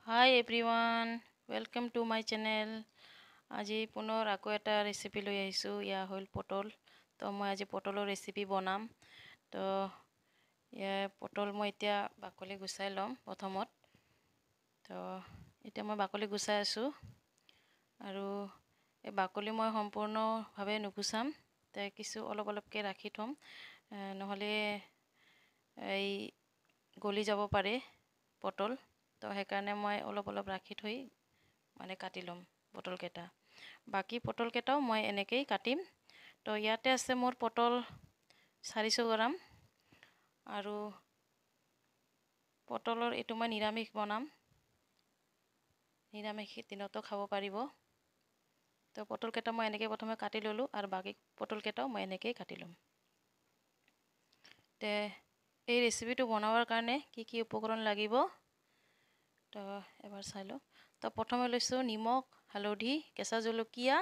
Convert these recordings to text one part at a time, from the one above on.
Hi everyone, welcome to my channel. আজি পুনৰ আকৌ এটা ৰেচিপি লৈ আহিছোঁ। ইয়া হ'ল পটল। তো মই আজি পটলৰ ৰেচিপি বনাম। তো পটল মই এতিয়া বাকলি গুচাই ল'ম প্ৰথমত। তো এতিয়া মই বাকলি গুচাই আছোঁ আৰু এই বাকলি মই সম্পূৰ্ণভাৱে নুগুচাম। কিছু অলপকৈ ৰাখি থ'ম, নহ'লে এই গলি যাব পাৰে পটল। তো সেইকাৰণে মই অলপ ৰাখি থৈ কাটি ল'ম পটলকেইটা। বাকী পটলকেইটাও মই এনেকেই কাটিম। তো ইয়াতে আছে মোৰ পটল 400 গ্ৰাম আৰু পটলৰ এইটো মই নিৰামিষ বনাম। নিৰামিষ দিনতো খাব পাৰিব। তো পটলকেইটা মই এনেকৈ প্ৰথমে কাটি ল'লোঁ আৰু বাকী পটলকেইটাও মই এনেকেই কাটি ল'ম। তে এই ৰেচিপিটো বনাবৰ কাৰণে কি উপকৰণ লাগিব তো এবাৰ চাই লওঁ। তো প্ৰথমে লৈছোঁ নিমখ, হালধি, কেঁচা জলকীয়া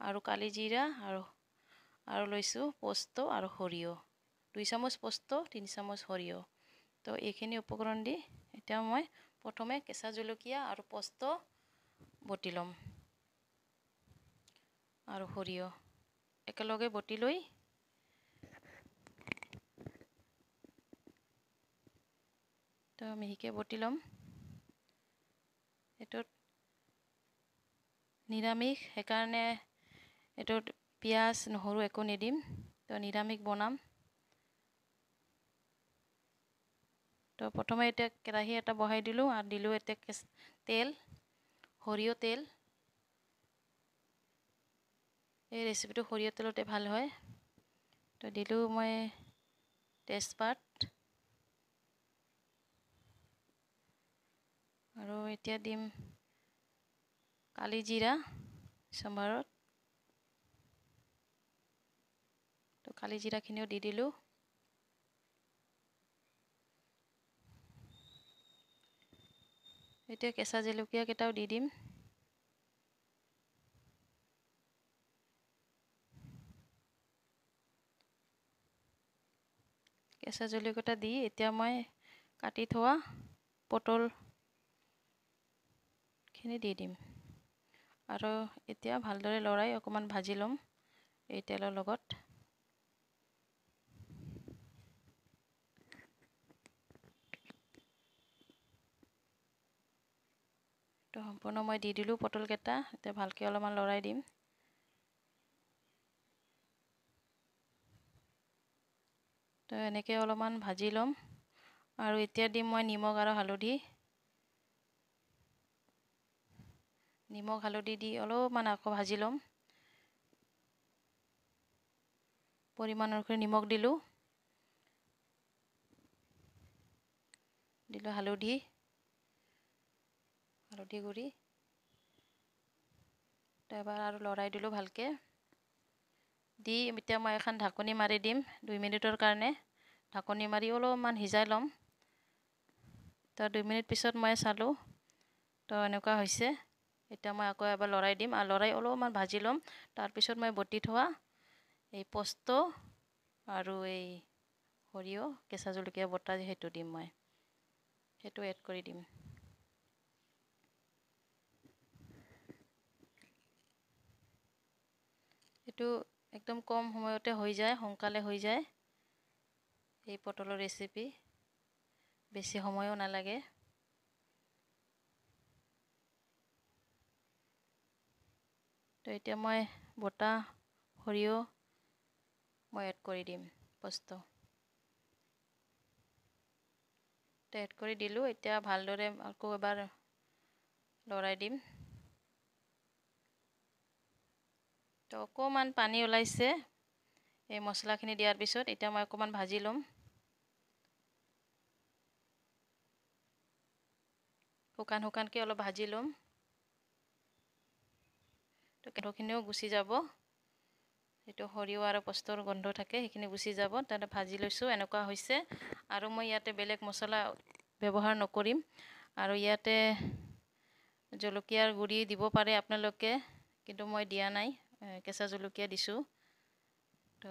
আৰু কালি জিৰা আৰু লৈছোঁ পোস্ত আৰু সৰিয়হ। 2 চামুচ পোস্ত, 3 চামুচ সৰিয়হ। তো এইখিনি উপকৰণ দি এতিয়া মই প্ৰথমে কেঁচা জলকীয়া আৰু পোস্ত বটি ল'ম আৰু সৰিয়হ একেলগে বটি লৈ তো মিহিকৈ বটি ল'ম। এইটোত নিৰামিষ, সেইকাৰণে এইটোত পিঁয়াজ নহৰু একো নিদিম। তো নিৰামিষ বনাম। তো প্ৰথমে এতিয়া কেৰাহী এটা বহাই দিলোঁ আৰু দিলোঁ এতিয়া তেল, সৰিয়হ তেল। এই ৰেচিপিটো সৰিয়হ তেলতে ভাল হয়। তো দিলোঁ মই তেজপাত আৰু এতিয়া দিম কালি জিৰা চম্বাৰত। তো কালি জিৰাখিনিও দি দিলোঁ। এতিয়া কেঁচা জলকীয়াকেইটাও দি দিম। কেঁচা জলকীয়াটা দি এতিয়া মই কাটি থোৱা পটলখিনি দি দিম আৰু এতিয়া ভালদৰে লৰাই অকণমান ভাজি ল'ম এই তেলৰ লগত। তো সম্পূৰ্ণ মই দি দিলোঁ পটলকেইটা। এতিয়া ভালকৈ অলপমান লৰাই দিম। তো এনেকৈ অলপমান ভাজি ল'ম আৰু এতিয়া দিম মই নিমখ আৰু হালধি। নিমখ হালধি দি অলপমান আকৌ ভাজি ল'ম। পৰিমাণ অনুসৰি নিমখ দিলোঁ হালধি গুড়ি। তো এবাৰ আৰু লৰাই দিলোঁ ভালকৈ দি এতিয়া মই এখন ঢাকনি মাৰি দিম 2 মিনিটৰ কাৰণে। ঢাকনি মাৰি অলপমান সিজাই ল'ম। তো 2 মিনিট পিছত মই চালোঁ, তো এনেকুৱা হৈছে। এতিয়া মই আকৌ এবাৰ লৰাই দিম আৰু লৰাই অলপমান ভাজি ল'ম। তাৰপিছত মই বটি থোৱা এই পোস্ত আৰু এই সৰিয়হ, কেঁচা জলকীয়া বটা সেইটো দিম। মই সেইটো এড কৰি দিম। এইটো একদম কম সময়তে হৈ যায়, সোনকালে হৈ যায় এই পটলৰ ৰেচিপি। বেছি সময়ো নালাগে। তো এতিয়া মই বটা সৰিয়হ মই এড কৰি দিম। পোস্ত এড কৰি দিলোঁ। এতিয়া ভালদৰে আকৌ এবাৰ লৰাই দিম। তো অকণমান পানী ওলাইছে এই মছলাখিনি দিয়াৰ পিছত। এতিয়া মই অকণমান ভাজি ল'ম। শুকানকৈ অলপ ভাজি ল'ম। তো কেঁচুখিনিও গুচি যাব। সেইটো সৰিয়হ আৰু পোস্তৰ গোন্ধ থাকে, সেইখিনি গুচি যাব। তাতে ভাজি লৈছোঁ, এনেকুৱা হৈছে। আৰু মই ইয়াতে বেলেগ মছলা ব্যৱহাৰ নকৰিম। আৰু ইয়াতে জলকীয়াৰ গুড়ি দিব পাৰে আপোনালোকে, কিন্তু মই দিয়া নাই, কেঁচা জলকীয়া দিছোঁ। তো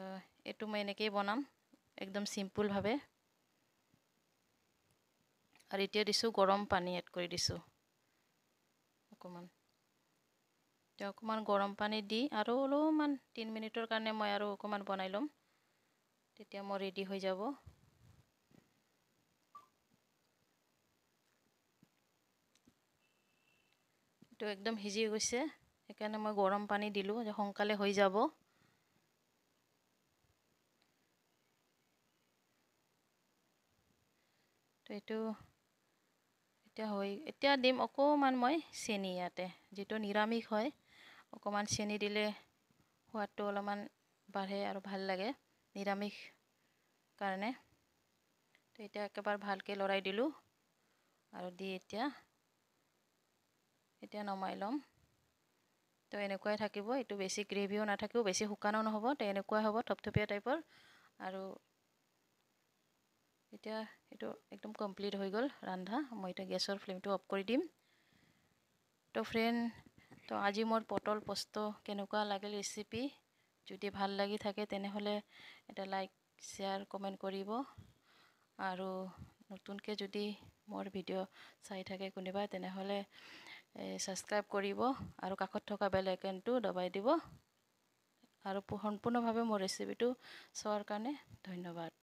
এইটো মই এনেকৈয়ে বনাম একদম চিম্পুলভাৱে। আৰু এতিয়া দিছোঁ গৰম পানী এড কৰি দিছোঁ। অকণমান গৰম পানী দি আৰু অলপমান 3 মিনিটৰ কাৰণে মই আৰু অকণমান বনাই ল'ম, তেতিয়া মোৰ ৰেডি হৈ যাব। এইটো একদম সিজি গৈছে, সেইকাৰণে মই গৰম পানী দিলোঁ যে সোনকালে হৈ যাব। তো এইটো এতিয়া দিম অকণমান মই চেনি ইয়াতে, যিটো নিৰামিষ হয় অকণমান চেনি দিলে সোৱাদটো অলপমান বাঢ়ে আৰু ভাল লাগে নিৰামিষ কাৰণে। তো এতিয়া একেবাৰে ভালকৈ লৰাই দিলোঁ আৰু দি এতিয়া নমাই ল'ম। তো এনেকুৱাই থাকিব, এইটো বেছি গ্ৰেভিও নাথাকিব, বেছি শুকানো নহ'ব, তো এনেকুৱা হ'ব থপথপীয়া টাইপৰ। আৰু এতিয়া এইটো একদম কমপ্লিট হৈ গ'ল ৰন্ধা, মই এতিয়া গেছৰ ফ্লেমটো অফ কৰি দিম। তো ফ্ৰেণ্ড, তো আজি মোৰ পটল পোস্ত কেনেকুৱা লাগিল ৰেচিপি, যদি ভাল লাগি থাকে তেনেহ'লে এটা লাইক শ্বেয়াৰ কমেণ্ট কৰিব। আৰু নতুনকৈ যদি মোৰ ভিডিঅ' চাই থাকে কোনোবা তেনেহ'লে ছাবস্ক্ৰাইব কৰিব আৰু কাষত থকা বেল আইকনটো দবাই দিব। আৰু সম্পূৰ্ণভাৱে মোৰ ৰেচিপিটো চোৱাৰ কাৰণে ধন্যবাদ।